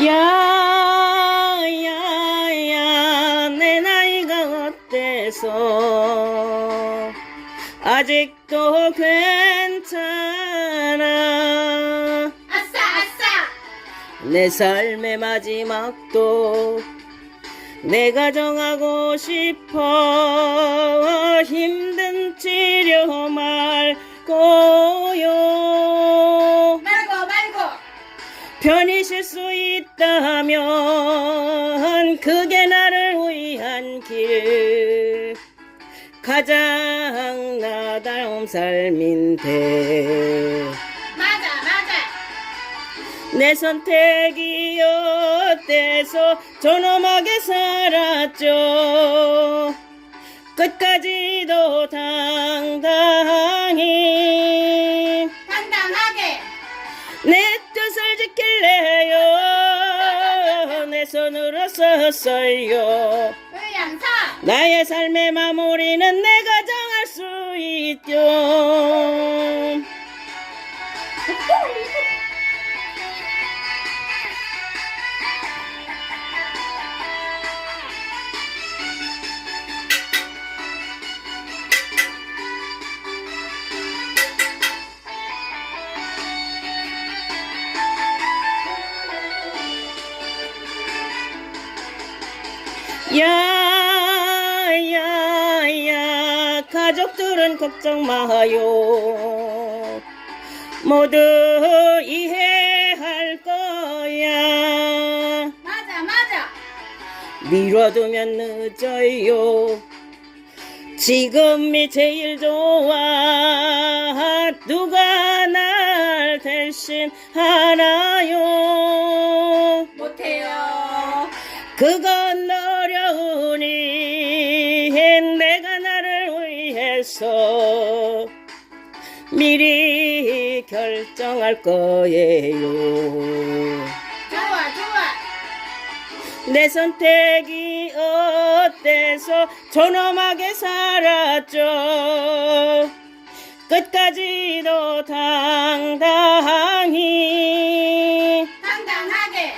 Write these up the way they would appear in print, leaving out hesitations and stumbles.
야야야 내 나이가 어때서 아직도 괜찮아. 아싸 아싸. 내 삶의 마지막도 내가 정하고 싶어. 힘든 치료 말고요. 말고 편히 쉴 수 있다면 그게 나를 위한 길. 가장 나다운 삶인데 맞아 내 선택이 어때서 존엄하게 살았죠. 끝까지도 당당히 당당하게 내 뜻을 지킬래요. 내 손으로 썼어요. 의향사. 나의 삶의 마무리는 내가 정할 수 있죠. 야야야 가족들은 걱정 마요. 모두 이해할 거야. 맞아 미뤄두면 늦어요. 지금이 제일 좋아. 누가 날 대신 하나요? 못해요. 그건 어려우니 내가 나를 위해서 미리 결정할 거예요. 좋아 내 선택이 어때서 존엄하게 살았죠. 끝까지도 당당히 당당하게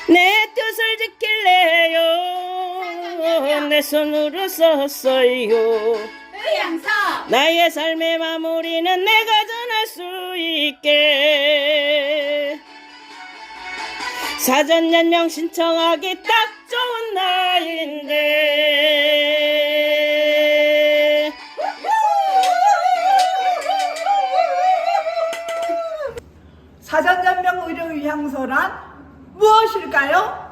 내 뜻을 지킬래요. 내 손으로 썼어요. 의향사. 나의 삶의 마무리는 내가 전할 수 있게. 사전 연명 신청하기 딱 좋은 날인데. 사전연명 의료의향서란 무엇일까요?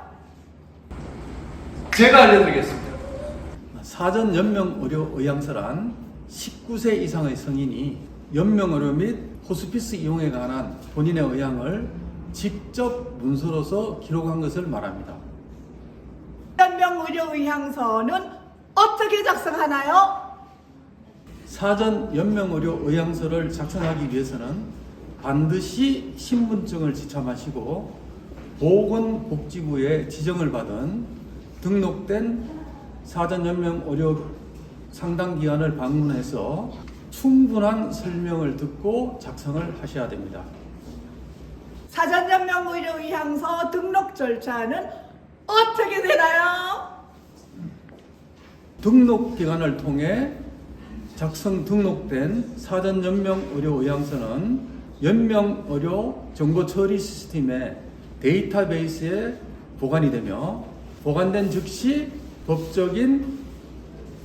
제가 알려드리겠습니다. 사전 연명 의료 의향서란 19세 이상의 성인이 연명 의료 및 호스피스 이용에 관한 본인의 의향을 직접 문서로서 기록한 것을 말합니다. 연명 의료의향서는 어떻게 작성하나요? 사전 연명 의료 의향서를 작성하기 위해서는 반드시 신분증을 지참하시고 보건복지부에 지정을 받은 등록된 사전 연명 의료 상담기관을 방문해서 충분한 설명을 듣고 작성을 하셔야 됩니다. 사전연명 의료의향서 등록 절차는 어떻게 되나요? 등록기관을 통해 작성 등록된 사전 연명 의료 의향서는 연명 의료 정보 처리 시스템의 데이터베이스에 보관이 되며 보관된 즉시 법적인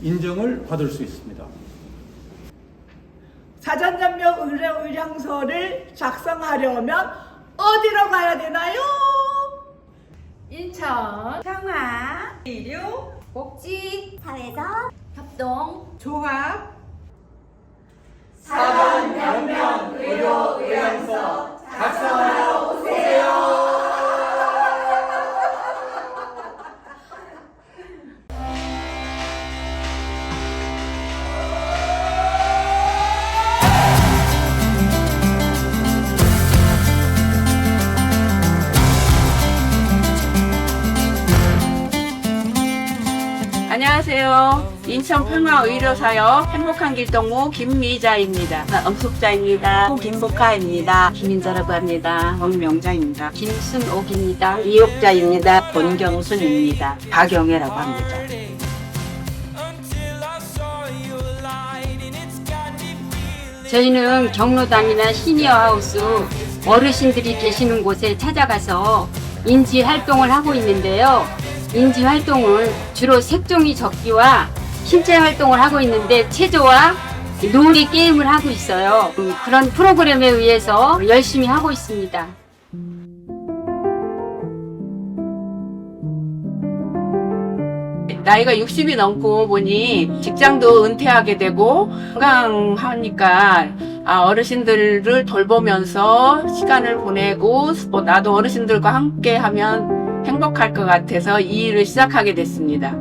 인정을 받을 수 있습니다. 사전연명 의료의향서를 작성하려면 어디로 가야 되나요? 인천 평화 의료 복지 사회적 협동 종합 사전연명 의료의향서 작성하러 오세요. 안녕하세요. 인천 평화의료사역 행복한 길동무 김미자입니다. 엄숙자입니다. 김복화입니다. 김인자라고 합니다. 홍명자입니다. 김순옥입니다. 이옥자입니다. 본경순입니다. 박영애라고 합니다. 저희는 경로당이나 시니어하우스 어르신들이 계시는 곳에 찾아가서 인지 활동을 하고 있는데요. 인지 활동은 주로 색종이 접기와 실제 활동을 하고 있는데 체조와 놀이 게임을 하고 있어요. 그런 프로그램에 의해서 열심히 하고 있습니다. 나이가 60이 넘고 보니 직장도 은퇴하게 되고 건강하니까 어르신들을 돌보면서 시간을 보내고 나도 어르신들과 함께 하면 행복할 것 같아서 이 일을 시작하게 됐습니다.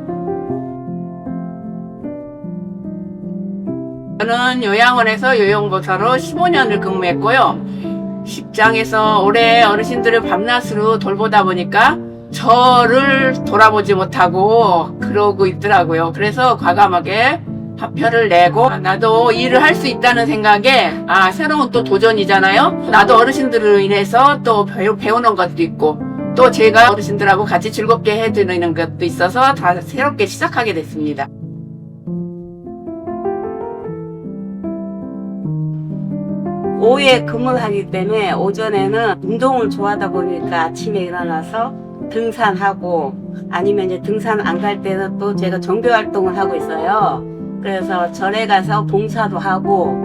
저는 요양원에서 요양보사로 15년을 근무했고요. 직장에서 오래 어르신들을 밤낮으로 돌보다 보니까 저를 돌아보지 못하고 그러고 있더라고요. 그래서 과감하게 파표를 내고 나도 일을 할 수 있다는 생각에 새로운 또 도전이잖아요. 나도 어르신들로 인해서 또 배우는 것도 있고 또 제가 어르신들하고 같이 즐겁게 해드리는 것도 있어서 다 새롭게 시작하게 됐습니다. 오후에 근무를 하기 때문에 오전에는 운동을 좋아하다 보니까 아침에 일어나서 등산하고 아니면 이제 등산 안 갈 때는 또 제가 종교 활동을 하고 있어요. 그래서 절에 가서 봉사도 하고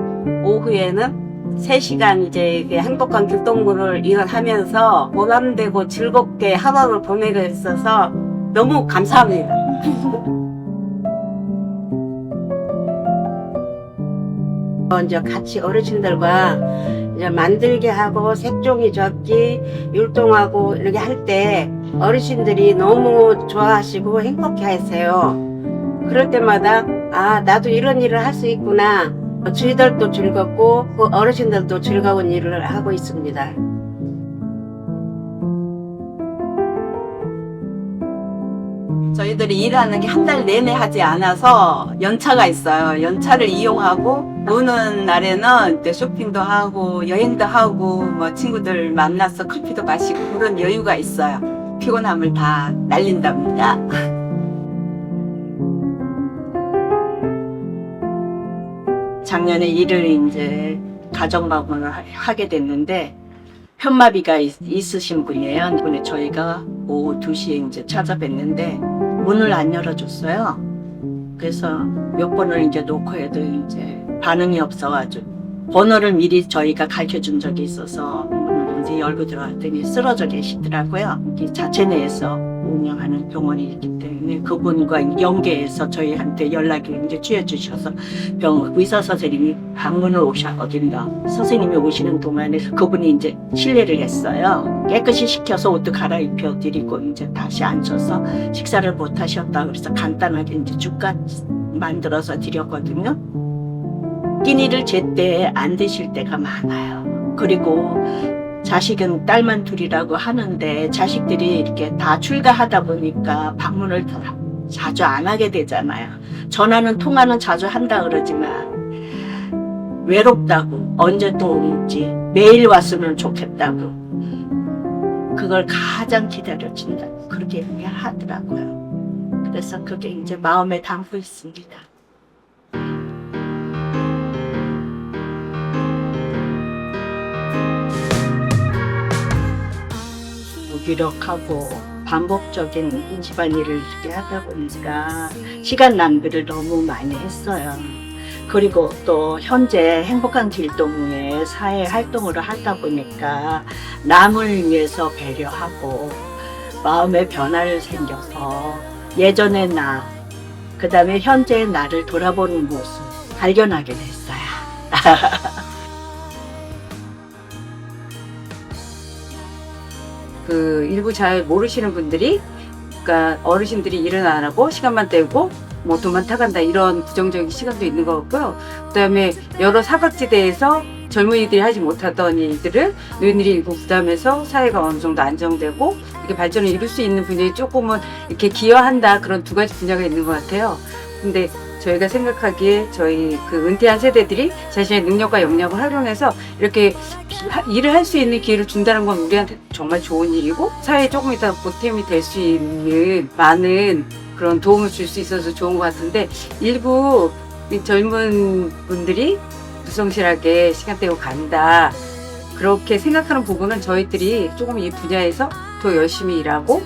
오후에는 3시간 이제 이게 행복한 길동무를 일을 하면서 보람되고 즐겁게 하루를 보내고 있어서 너무 감사합니다. 먼저 같이 어르신들과 이제 만들게 하고 색종이 접기, 율동하고 이렇게 할 때 어르신들이 너무 좋아하시고 행복해 하세요. 그럴 때마다 나도 이런 일을 할 수 있구나. 저희들도 즐겁고 그 어르신들도 즐거운 일을 하고 있습니다. 저희들이 일하는 게 한 달 내내 하지 않아서 연차가 있어요. 연차를 이용하고 노는 날에는 또 쇼핑도 하고 여행도 하고 뭐 친구들 만나서 커피도 마시고 그런 여유가 있어요. 피곤함을 다 날린답니다. 작년에 일을 이제 가정방문을 하게 됐는데 편마비가 있으신 분이에요. 이번에 저희가 오후 2시에 이제 찾아뵀는데 문을 안 열어줬어요. 그래서 몇 번을 이제 놓고 해도 이제 반응이 없어가지고 번호를 미리 저희가 가르쳐 준 적이 있어서 문을 이제 열고 들어갔더니 쓰러져 계시더라고요. 이 자체 내에서 운영하는 병원이 있기 때문에 그분과 연계해서 저희한테 연락을 이제 취해주셔서 의사 선생님이 방문을 오셨거든요. 선생님이 오시는 동안에 그분이 이제 실례를 했어요. 깨끗이 식혀서 옷도 갈아입혀 드리고 이제 다시 앉혀서 식사를 못 하셨다 그래서 간단하게 이제 죽같이 만들어서 드렸거든요. 끼니를 제때 안 드실 때가 많아요. 그리고 자식은 딸만 둘이라고 하는데 자식들이 이렇게 다 출가하다 보니까 방문을 자주 안 하게 되잖아요. 전화는 통화는 자주 한다 그러지만 외롭다고 언제 또 오는지 매일 왔으면 좋겠다고 그걸 가장 기다려진다고 그렇게 하더라고요. 그래서 그게 이제 마음에 담고 있습니다. 무기력하고 반복적인 집안일을 이렇게 하다 보니까 시간 낭비를 너무 많이 했어요. 그리고 또 현재 행복한 길동무의 사회 활동을 하다 보니까 남을 위해서 배려하고 마음의 변화를 생겨서 예전의 나, 그 다음에 현재의 나를 돌아보는 모습 발견하게 됐어요. 그 일부 잘 모르시는 분들이 그러니까 어르신들이 일은 안 하고 시간만 때우고 뭐 돈만 타간다 이런 부정적인 시각도 있는 것 같고요. 그다음에 여러 사각지대에서 젊은이들이 하지 못하던 일들을 노인들이 일부 부담해서 사회가 어느 정도 안정되고 이렇게 발전을 이룰 수 있는 분야에 조금은 이렇게 기여한다 그런 두 가지 분야가 있는 것 같아요. 근데 저희가 생각하기에 저희 그 은퇴한 세대들이 자신의 능력과 역량을 활용해서 이렇게 일을 할 수 있는 기회를 준다는 건 우리한테 정말 좋은 일이고 사회에 조금 이따 보탬이 될 수 있는 많은 그런 도움을 줄 수 있어서 좋은 것 같은데 일부 젊은 분들이 무성실하게 시간 떼고 간다 그렇게 생각하는 부분은 저희들이 조금 이 분야에서 더 열심히 일하고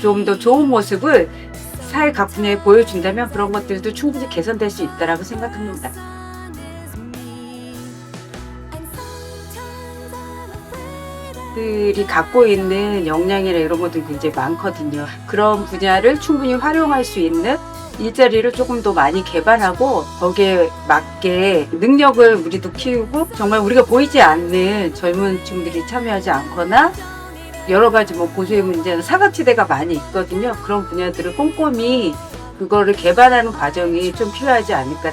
좀 더 좋은 모습을 사회 각 분야에 보여준다면 그런 것들도 충분히 개선될 수 있다고 생각합니다. 들이 갖고 있는 역량이나 이런 것들이 굉장히 많거든요. 그런 분야를 충분히 활용할 수 있는 일자리를 조금 더 많이 개발하고 거기에 맞게 능력을 우리도 키우고 정말 우리가 보이지 않는 젊은 층들이 참여하지 않거나 여러 가지 뭐 보수의 문제는 사각지대가 많이 있거든요. 그런 분야들을 꼼꼼히 그거를 개발하는 과정이 좀 필요하지 않을까.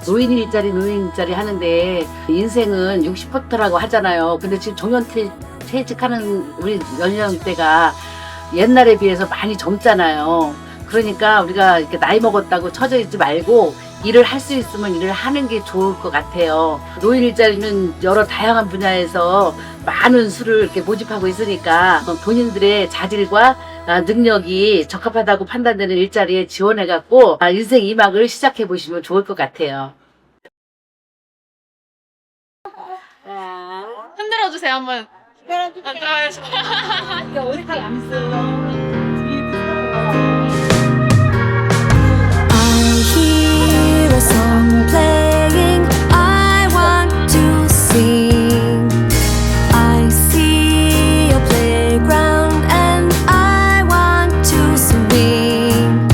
노인 일자리 하는데 인생은 60%라고 하잖아요. 근데 지금 퇴직하는 우리 연령대가 옛날에 비해서 많이 젊잖아요. 그러니까 우리가 이렇게 나이 먹었다고 처져 있지 말고 일을 할 수 있으면 일을 하는 게 좋을 것 같아요. 노인 일자리는 여러 다양한 분야에서 많은 수를 이렇게 모집하고 있으니까 본인들의 자질과 능력이 적합하다고 판단되는 일자리에 지원해갖고 인생 2막을 시작해 보시면 좋을 것 같아요. 흔들어 주세요 한번. I hear a song playing, I want to sing. I see a playground and I want to swing.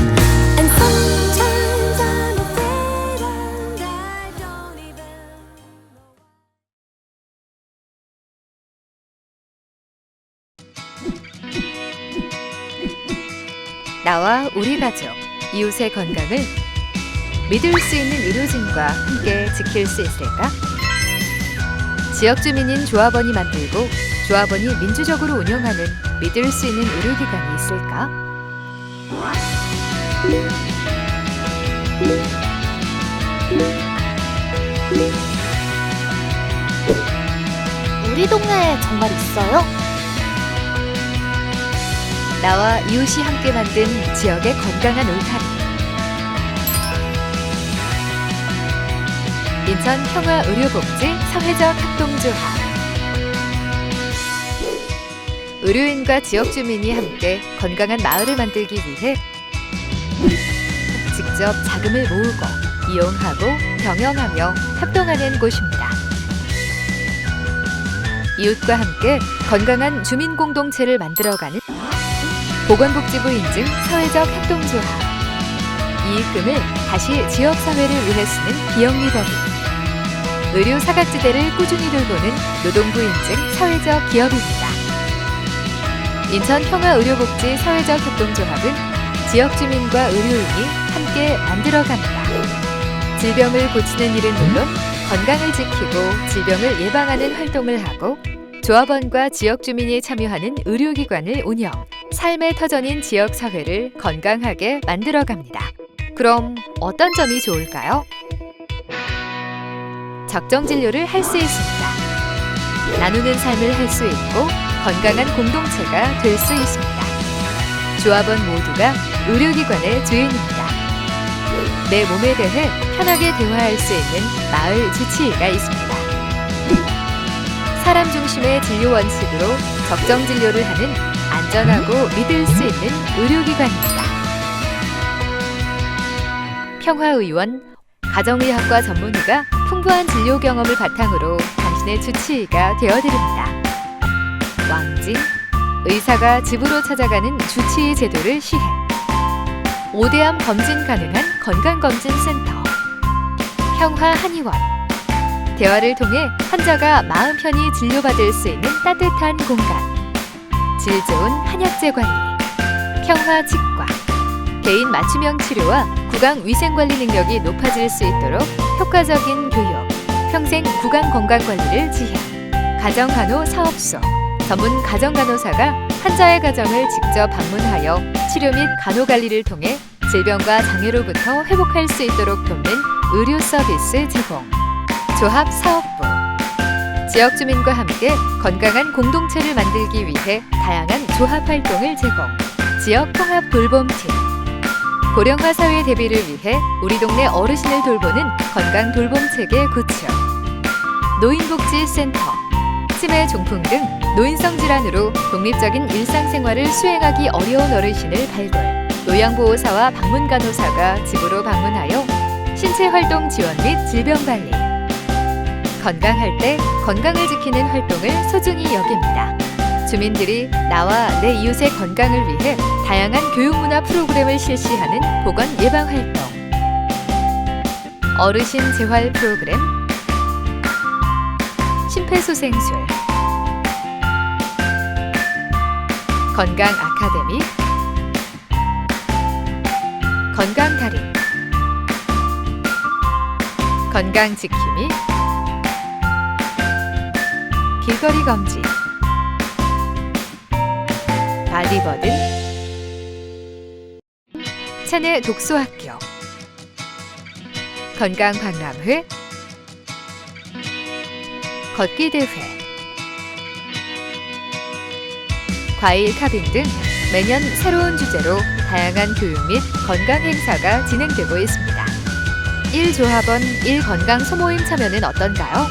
And sometimes I'm afraid and I don't even know. 나와 우리 가족, 이웃의 건강을 믿을 수 있는 의료진과 함께 지킬 수 있을까? 지역 주민인 조합원이 만들고 조합원이 민주적으로 운영하는 믿을 수 있는 의료기관이 있을까? 우리 동네에 정말 있어요? 나와 이웃이 함께 만든 지역의 건강한 울타리. 인천 평화의료복지 사회적 협동조합. 의료인과 지역 주민이 함께 건강한 마을을 만들기 위해 직접 자금을 모으고 이용하고 병행하며 협동하는 곳입니다. 이웃과 함께 건강한 주민 공동체를 만들어가는 보건복지부 인증 사회적 협동조합. 이익금을 다시 지역사회를 위해 쓰는 비영리법인. 의료 사각지대를 꾸준히 돌보는 노동부 인증 사회적 기업입니다. 인천 평화의료복지 사회적 협동조합은 지역 주민과 의료인이 함께 만들어갑니다. 질병을 고치는 일은 물론 건강을 지키고 질병을 예방하는 활동을 하고 조합원과 지역 주민이 참여하는 의료기관을 운영, 삶의 터전인 지역사회를 건강하게 만들어갑니다. 그럼 어떤 점이 좋을까요? 적정 진료를 할 수 있습니다. 나누는 삶을 할 수 있고 건강한 공동체가 될 수 있습니다. 조합원 모두가 의료기관의 주인입니다. 내 몸에 대해 편하게 대화할 수 있는 마을 주치의가 있습니다. 사람 중심의 진료 원칙으로 적정 진료를 하는 안전하고 믿을 수 있는 의료기관입니다. 평화의원, 가정의학과 전문의가 풍부한 진료 경험을 바탕으로 당신의 주치의가 되어드립니다. 왕진, 의사가 집으로 찾아가는 주치의 제도를 시행. 5대암 검진 가능한 건강검진센터. 평화한의원, 대화를 통해 환자가 마음 편히 진료받을 수 있는 따뜻한 공간. 질 좋은 한약재 관리. 평화치과, 개인 맞춤형 치료와 구강 위생관리 능력이 높아질 수 있도록 효과적인 교육, 평생 구강 건강관리를 지향. 가정간호 사업소, 전문 가정간호사가 환자의 가정을 직접 방문하여 치료 및 간호관리를 통해 질병과 장애로부터 회복할 수 있도록 돕는 의료 서비스 제공. 조합 사업부. 지역 주민과 함께 건강한 공동체를 만들기 위해 다양한 조합 활동을 제공. 지역 통합 돌봄팀. 고령화 사회 대비를 위해 우리 동네 어르신을 돌보는 건강 돌봄체계 구축. 노인복지센터. 치매, 중풍 등 노인성 질환으로 독립적인 일상생활을 수행하기 어려운 어르신을 발굴. 요양보호사와 방문간호사가 집으로 방문하여 신체활동 지원 및 질병관리. 건강할 때 건강을 지키는 활동을 소중히 여깁니다. 주민들이 나와 내 이웃의 건강을 위해 다양한 교육문화 프로그램을 실시하는 보건 예방활동. 어르신 재활 프로그램. 심폐소생술. 건강 아카데미. 건강 달인. 건강 지킴이. 길거리 검진. 바디버든. 체내 독서학교. 건강 박람회. 걷기 대회. 과일 카빙 등 매년 새로운 주제로 다양한 교육 및 건강 행사가 진행되고 있습니다. 1조합원 1건강 소모임 참여는 어떤가요?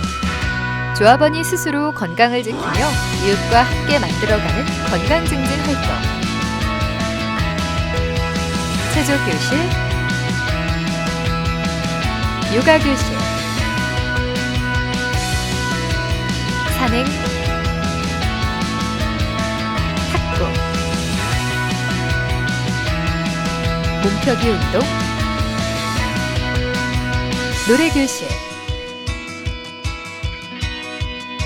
조합원이 스스로 건강을 지키며 이웃과 함께 만들어가는 건강 증진 활동. 체조 교실, 요가 교실, 산행, 탁구, 몸펴기 운동, 노래 교실,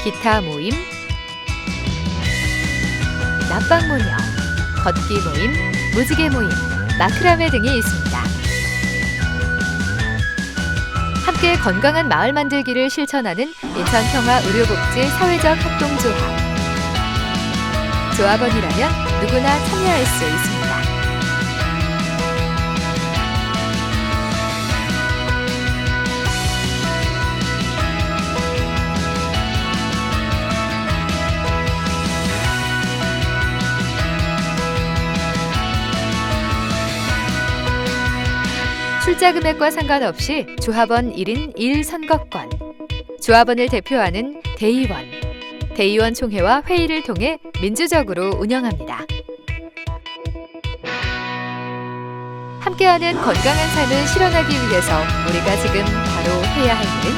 기타 모임, 낮방 모녀, 걷기 모임, 무지개 모임, 마크라메 등이 있습니다. 함께 건강한 마을 만들기를 실천하는 인천평화의료복지 사회적 협동조합. 조합원이라면 누구나 참여할 수 있습니다. 출자 금액과 상관없이 조합원 1인 1선거권, 조합원을 대표하는 대의원, 대의원 총회와 회의를 통해 민주적으로 운영합니다. 함께하는 건강한 삶을 실현하기 위해서 우리가 지금 바로 해야 할 일은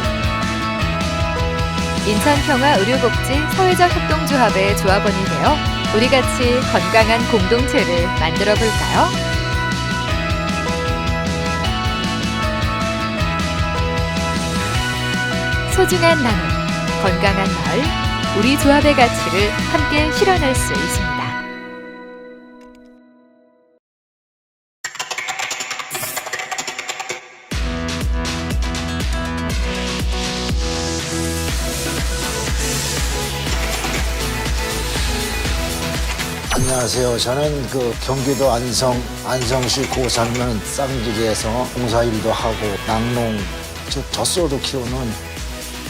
인천평화의료복지 사회적 협동조합의 조합원이 되어 우리 같이 건강한 공동체를 만들어 볼까요? 소중한 나눔, 건강한 마을, 우리 조합의 가치를 함께 실현할 수 있습니다. 안녕하세요. 저는 경기도 안성시 고산면 쌍지리에서 농사일도 하고 낙농, 즉 젖소도 키우는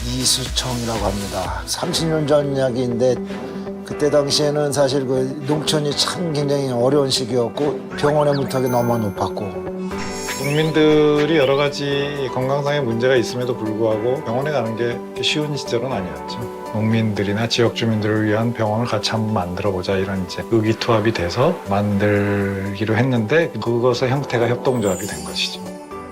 이수청이라고 합니다. 30년 전 이야기인데 그때 당시에는 사실 농촌이 참 굉장히 어려운 시기였고 병원의 문턱이 너무 높았고 국민들이 여러 가지 건강상의 문제가 있음에도 불구하고 병원에 가는 게 쉬운 시절은 아니었죠. 농민들이나 지역 주민들을 위한 병원을 같이 한번 만들어보자 이런 이제 의기투합이 돼서 만들기로 했는데 그것의 형태가 협동조합이 된 것이죠.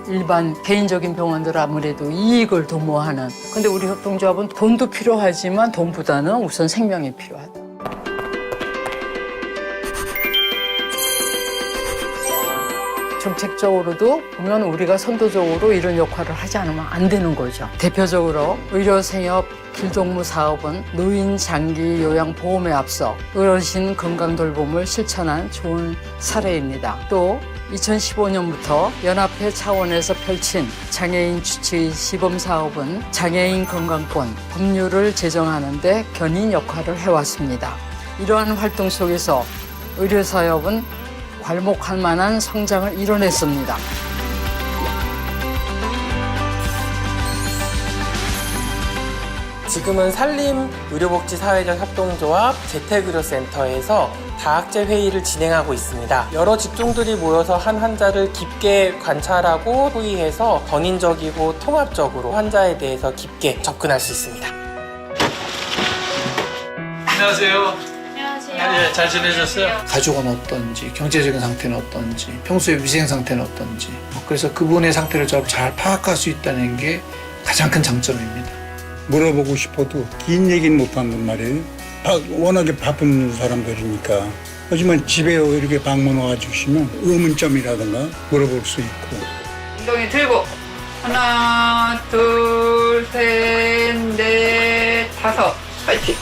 일반 개인적인 병원들 아무래도 이익을 도모하는, 근데 우리 협동조합은 돈도 필요하지만 돈보다는 우선 생명이 필요하다. 정책적으로도 보면 우리가 선도적으로 이런 역할을 하지 않으면 안 되는 거죠. 대표적으로 의료생협 길동무 사업은 노인 장기 요양 보험에 앞서 어르신 건강 돌봄을 실천한 좋은 사례입니다. 또 2015년부터 연합회 차원에서 펼친 장애인 주치 시범사업은 장애인 건강권 법률을 제정하는 데 견인 역할을 해왔습니다. 이러한 활동 속에서 의료사업은 괄목할 만한 성장을 이뤄냈습니다. 지금은 산림의료복지사회적협동조합 재택의료센터에서 다학제 회의를 진행하고 있습니다. 여러 직종들이 모여서 한 환자를 깊게 관찰하고 토의해서 전인적이고 통합적으로 환자에 대해서 깊게 접근할 수 있습니다. 안녕하세요. 안녕하세요. 잘 지내셨어요? 가족은 어떤지, 경제적인 상태는 어떤지, 평소에 위생 상태는 어떤지, 그래서 그분의 상태를 잘 파악할 수 있다는 게 가장 큰 장점입니다. 물어보고 싶어도 긴 얘기는 못한단 말이에요. 워낙에 바쁜 사람들이니까. 하지만 집에 이렇게 방문 와주시면 의문점이라든가 물어볼 수 있고. 엉덩이 들고 하나, 둘, 셋, 넷, 다섯. 파이팅.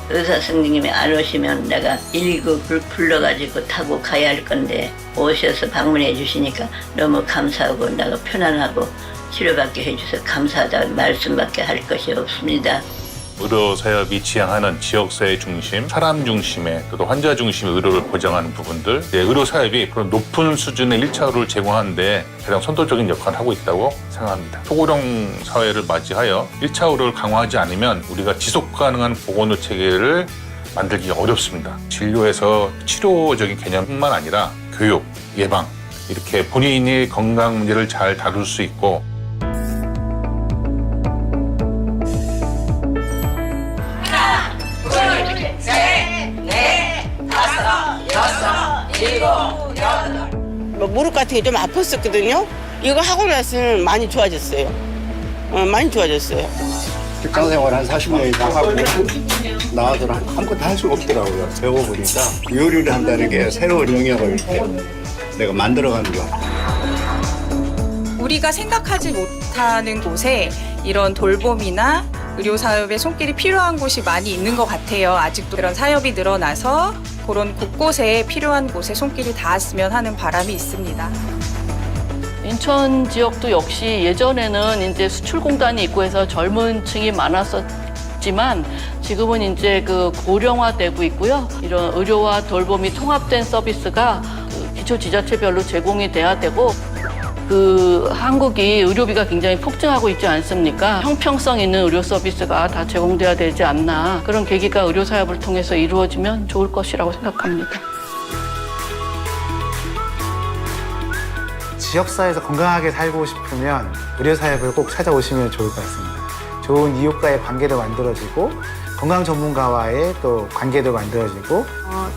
의사 선생님이 안 오시면 내가 119를 불러가지고 타고 가야 할 건데 오셔서 방문해 주시니까 너무 감사하고 내가 편안하고 치료받게 해주셔서 감사하다는 말씀밖에 할 것이 없습니다. 의료사업이 지향하는 지역사회 중심, 사람 중심의 또 환자 중심의 의료를 보장하는 부분들, 의료사업이 그런 높은 수준의 1차 의료를 제공하는데 가장 선도적인 역할을 하고 있다고 생각합니다. 소고령 사회를 맞이하여 1차 의료를 강화하지 않으면 우리가 지속 가능한 보건의료 체계를 만들기 어렵습니다. 진료에서 치료적인 개념뿐만 아니라 교육, 예방, 이렇게 본인이 건강 문제를 잘 다룰 수 있고 무릎 같은 게 좀 아팠었거든요. 이거 하고 나서는 많이 좋아졌어요. 많이 좋아졌어요. 직장 생활 한 40년 이상 하고 나와서는 아무것도 할 수가 없더라고요. 배워보니까 요리를 한다는 게 새로운 영역을 내가 만들어가는 거. 우리가 생각하지 못하는 곳에 이런 돌봄이나 의료사업의 손길이 필요한 곳이 많이 있는 것 같아요. 아직도 그런 사업이 늘어나서 그런 곳곳에 필요한 곳에 손길이 닿았으면 하는 바람이 있습니다. 인천 지역도 역시 예전에는 이제 수출 공단이 있고 해서 젊은 층이 많았었지만 지금은 이제 그 고령화되고 있고요. 이런 의료와 돌봄이 통합된 서비스가 기초 지자체별로 제공이 돼야 되고 한국이 의료비가 굉장히 폭증하고 있지 않습니까? 형평성 있는 의료 서비스가 다 제공돼야 되지 않나. 그런 계기가 의료 사업을 통해서 이루어지면 좋을 것이라고 생각합니다. 지역사회에서 건강하게 살고 싶으면 의료사업을 꼭 찾아오시면 좋을 것 같습니다. 좋은 이웃과의 관계도 만들어지고 건강 전문가와의 또 관계도 만들어지고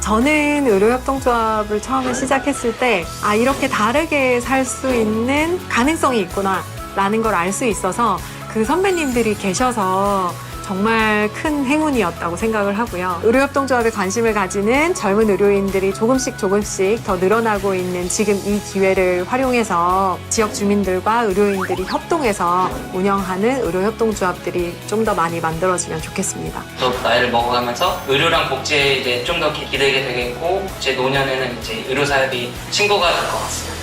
저는 의료협동조합을 처음에 시작했을 때 이렇게 다르게 살 수 있는 가능성이 있구나 라는 걸 알 수 있어서 그 선배님들이 계셔서 정말 큰 행운이었다고 생각을 하고요. 의료협동조합에 관심을 가지는 젊은 의료인들이 조금씩 더 늘어나고 있는 지금 이 기회를 활용해서 지역 주민들과 의료인들이 협동해서 운영하는 의료협동조합들이 좀 더 많이 만들어지면 좋겠습니다. 또 나이를 먹어가면서 의료랑 복지에 이제 좀 더 기대게 되겠고 제 노년에는 이제 의료사업이 친구가 될 것 같습니다.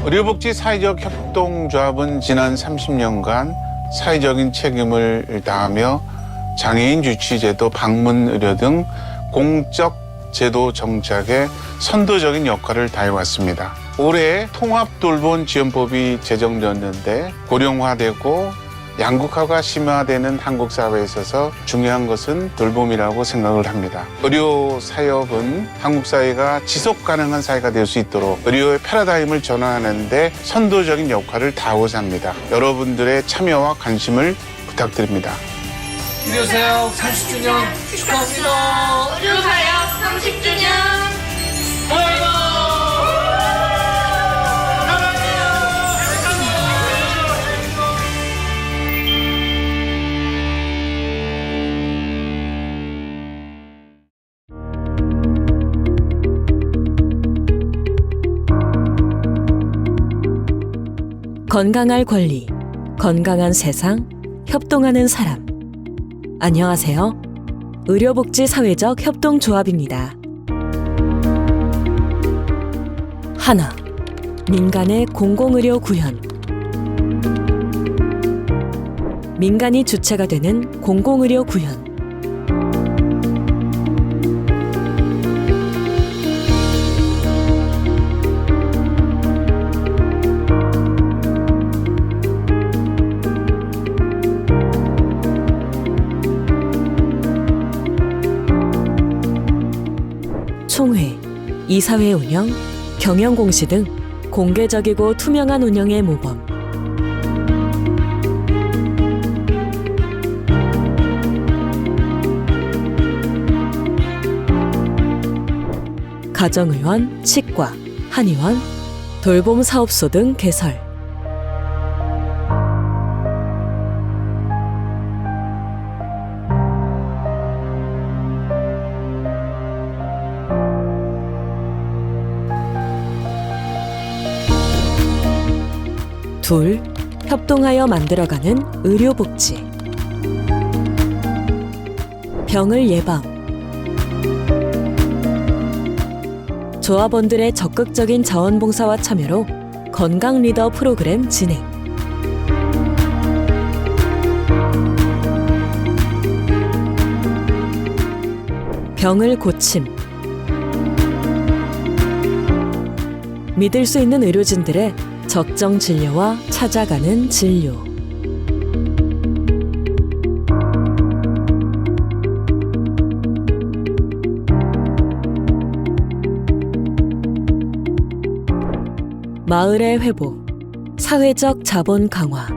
의료복지 사회적 협동조합은 지난 30년간 사회적인 책임을 다하며 장애인 유치제도, 방문의료 등 공적 제도 정착에 선도적인 역할을 다해왔습니다. 올해 통합돌봄지원법이 제정되었는데 고령화되고 양극화가 심화되는 한국 사회에 있어서 중요한 것은 돌봄이라고 생각을 합니다. 의료 사업은 한국 사회가 지속 가능한 사회가 될 수 있도록 의료의 패러다임을 전환하는 데 선도적인 역할을 다하고자 합니다. 여러분들의 참여와 관심을 부탁드립니다. 의료사업 30주년 축하합니다. 의료사업 30주년 건강할 권리, 건강한 세상, 협동하는 사람. 안녕하세요. 의료복지 사회적 협동조합입니다. 하나, 민간의 공공의료 구현. 민간이 주체가 되는 공공의료 구현. 총회, 이사회 운영, 경영 공시 등 공개적이고 투명한 운영의 모범. 가정의원, 치과, 한의원, 돌봄 사업소 등 개설. 둘, 협동하여 만들어가는 의료복지. 병을 예방. 조합원들의 적극적인 자원봉사와 참여로 건강 리더 프로그램 진행. 병을 고침. 믿을 수 있는 의료진들의 적정 진료와 찾아가는 진료. 마을의 회복, 사회적 자본 강화.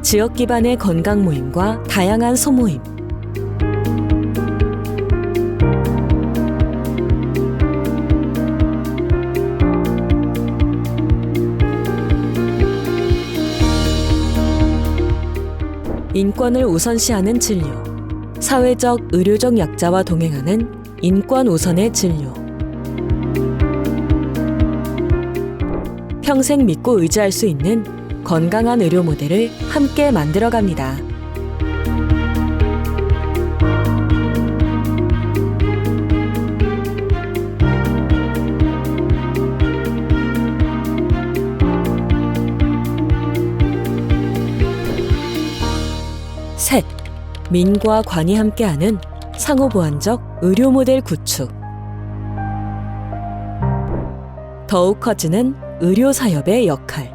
지역 기반의 건강 모임과 다양한 소모임. 인권을 우선시하는 진료. 사회적, 의료적 약자와 동행하는 인권 우선의 진료. 평생 믿고 의지할 수 있는 건강한 의료 모델을 함께 만들어갑니다. 셋, 민과 관이 함께하는 상호보완적 의료 모델 구축. 더욱 커지는 의료사협의 역할.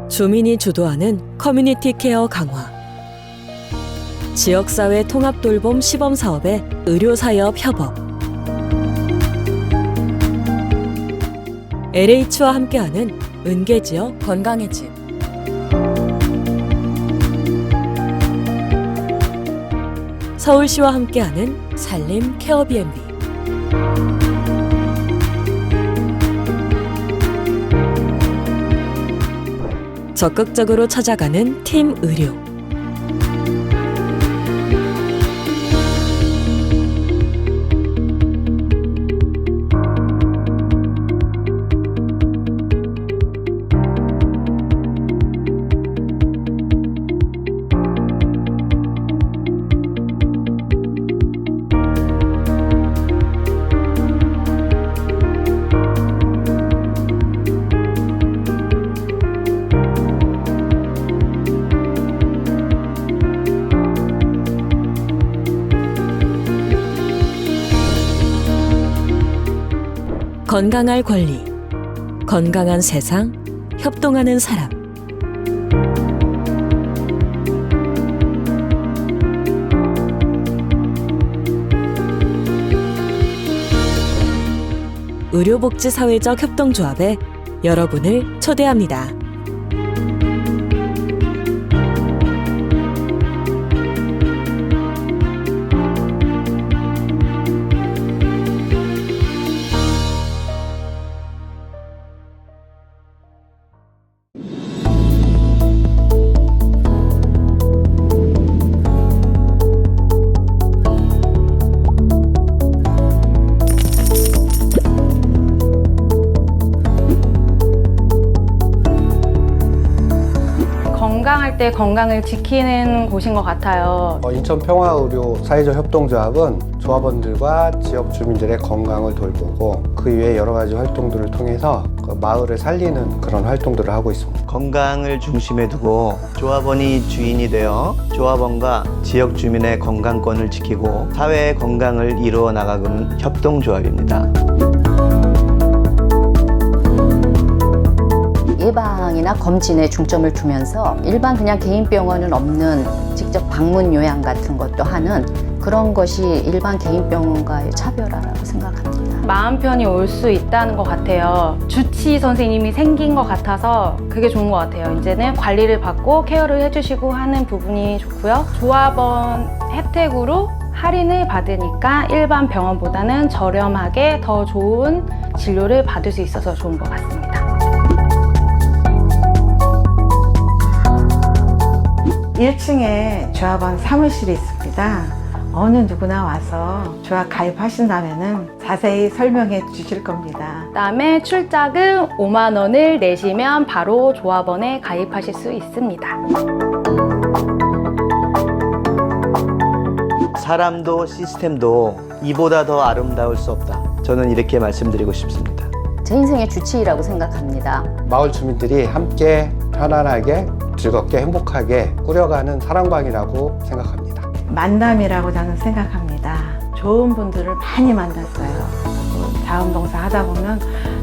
주민이 주도하는 커뮤니티 케어 강화. 지역사회 통합돌봄 시범사업의 의료사협 협업. LH와 함께하는 은계지역 건강의 집. 서울시와 함께하는 산림 케어 B&B. 적극적으로 찾아가는 팀 의료. 건강할 권리, 건강한 세상, 협동하는 사람. 의료복지사회적 협동조합에 여러분을 초대합니다. 필요할 때 건강을 지키는 곳인 것 같아요. 인천평화의료 사회적 협동조합은 조합원들과 지역 주민들의 건강을 돌보고 그 이외에 여러 가지 활동들을 통해서 그 마을을 살리는 그런 활동들을 하고 있습니다. 건강을 중심에 두고 조합원이 주인이 되어 조합원과 지역 주민의 건강권을 지키고 사회의 건강을 이루어 나가는 협동조합입니다. 예방이나 검진에 중점을 두면서 일반 그냥 개인 병원은 없는 직접 방문 요양 같은 것도 하는 그런 것이 일반 개인 병원과의 차별화라고 생각합니다. 마음 편히 올 수 있다는 것 같아요. 주치 선생님이 생긴 것 같아서 그게 좋은 것 같아요. 이제는 관리를 받고 케어를 해주시고 하는 부분이 좋고요. 조합원 혜택으로 할인을 받으니까 일반 병원보다는 저렴하게 더 좋은 진료를 받을 수 있어서 좋은 것 같습니다. 1층에 조합원 사무실이 있습니다. 어느 누구나 와서 조합 가입하신다면 자세히 설명해 주실 겁니다. 그다음에 출자금 5만 원을 내시면 바로 조합원에 가입하실 수 있습니다. 사람도 시스템도 이보다 더 아름다울 수 없다. 저는 이렇게 말씀드리고 싶습니다. 제 인생의 주치의라고 생각합니다. 마을 주민들이 함께 편안하게 즐겁게 행복하게 꾸려가는 사랑방이라고 생각합니다. 만남이라고 저는 생각합니다. 좋은 분들을 많이 만났어요. 자원봉사 하다 보면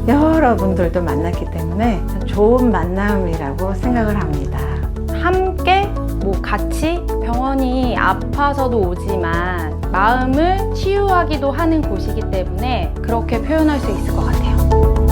여러분들도 만났기 때문에 좋은 만남이라고 생각을 합니다. 함께 같이 병원이 아파서도 오지만 마음을 치유하기도 하는 곳이기 때문에 그렇게 표현할 수 있을 것 같아요.